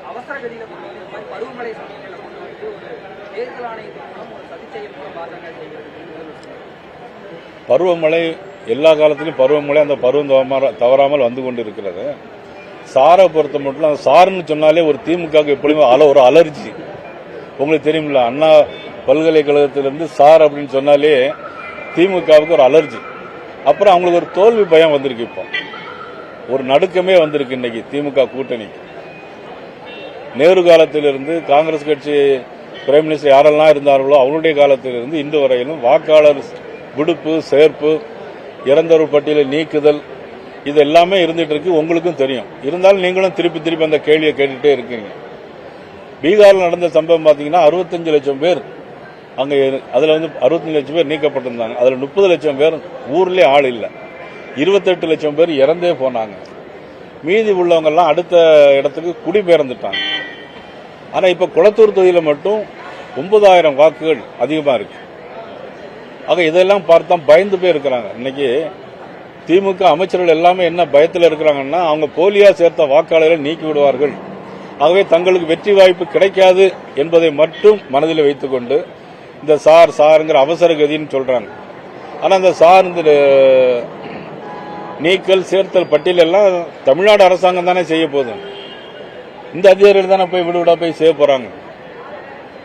அவசர கதியில பருவமழை சமயங்களில் கொண்டு வந்து ஒரு தேர்தல் ஆணையத்தின் மூலம் ஒரு சதி செயல் மூலம் பாஜக செய்கிறது. பருவமழை எல்லா காலத்திலும் பருவமழை அந்த பருவம் தவறாமல் வந்து கொண்டு இருக்கிறது. சாரை பொறுத்த மட்டும் அந்த சாருன்னு சொன்னாலே ஒரு திமுகவுக்கு எப்படியுமே ஒரு அலர்ஜி. உங்களுக்கு தெரியுமில்ல, அண்ணா பல்கலைக்கழகத்திலிருந்து சார் அப்படின்னு சொன்னாலே திமுகவுக்கு ஒரு அலர்ஜி. அப்புறம் அவங்களுக்கு ஒரு தோல்வி பயம் வந்திருக்கு. இப்போ ஒரு நடுக்கமே வந்திருக்கு இன்னைக்கு திமுக கூட்டணிக்கு. நேரு காலத்திலிருந்து காங்கிரஸ் கட்சி பிரைம் மினிஸ்டர் யாரெல்லாம் இருந்தார்களோ அவருடைய காலத்திலிருந்து இன்று வரையிலும் வாக்காளர் விடுப்பு, சேர்ப்பு, இறந்தவர் பட்டியலை நீக்குதல், இது எல்லாமே இருந்துட்டு இருக்கு. உங்களுக்கும் தெரியும். இருந்தாலும் நீங்களும் திருப்பி அந்த கேள்வியை கேட்டுட்டே இருக்கீங்க. பீகாரில் நடந்த சம்பவம் பார்த்தீங்கன்னா 65 லட்சம் பேர் அங்கே, அதில் 65 லட்சம் பேர் நீக்கப்பட்டிருந்தாங்க. அதில் 30 லட்சம் பேர் ஊர்லேயே ஆள் இல்லை. 28 லட்சம் பேர் இறந்தே போனாங்க. மீதி உள்ளவங்கெல்லாம் அடுத்த இடத்துக்கு குடிபெயர்ந்துட்டாங்க. ஆனால் இப்போ குளத்தூர் தொகுதியில் மட்டும் 9000 வாக்குகள் அதிகமாக இருக்கு. ஆக இதெல்லாம் பார்த்தா பயந்து போய் இருக்கிறாங்க. இன்னைக்கு திமுக அமைச்சர்கள் எல்லாமே என்ன பயத்தில் இருக்கிறாங்கன்னா, அவங்க போலியா சேர்த்த வாக்காளர்களை நீக்கி விடுவார்கள், ஆகவே தங்களுக்கு வெற்றி வாய்ப்பு கிடைக்காது என்பதை மட்டும் மனதில் வைத்துக் கொண்டு இந்த சாருங்கிற அவசர கதின்னு சொல்றாங்க. ஆனா இந்த சார் இந்த நீக்கல் சேர்த்தல் பட்டியல் எல்லாம் தமிழ்நாடு அரசாங்கம் தானே செய்ய போகுது. இந்த அதிகாரிகள் தானே போய் விடுவிடா போய் செய்ய போறாங்க.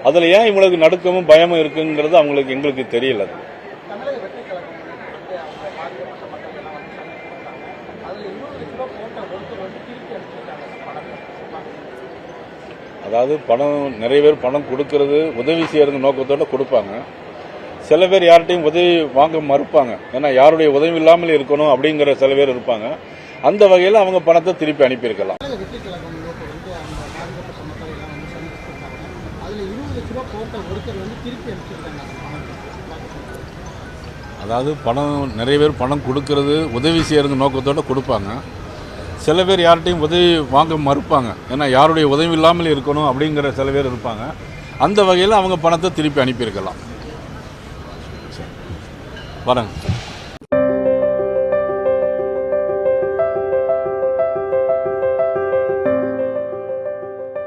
அதுல ஏன் இவங்களுக்கு நடுக்கமும் பயமும் இருக்குங்கிறது அவங்களுக்கு எங்களுக்கு தெரியல. அதாவது பணம் நிறைய பேர் பணம் கொடுக்கறது உதவி செய்யறது நோக்கத்தோட கொடுப்பாங்க. சில பேர் யார்கிட்டையும் உதவி வாங்க மறுப்பாங்க. ஏன்னா யாருடைய உதவி இல்லாமல் இருக்கணும் அப்படிங்கிற சில பேர் இருப்பாங்க. அந்த வகையில் அவங்க பணத்தை திருப்பி அனுப்பியிருக்கலாம். அதாவது பணம் நிறைய பேர் பணம் கொடுக்கறது உதவி செய்யறது நோக்கத்தோட கொடுப்பாங்க. சில பேர் யார்கிட்டையும் உதவி வாங்க மறுப்பாங்க. ஏன்னா யாருடைய உதவி இல்லாமல் இருக்கணும் அப்படிங்கிற சில பேர் இருப்பாங்க. அந்த வகையில் அவங்க பணத்தை திருப்பி அனுப்பியிருக்கலாம். வரேங்க.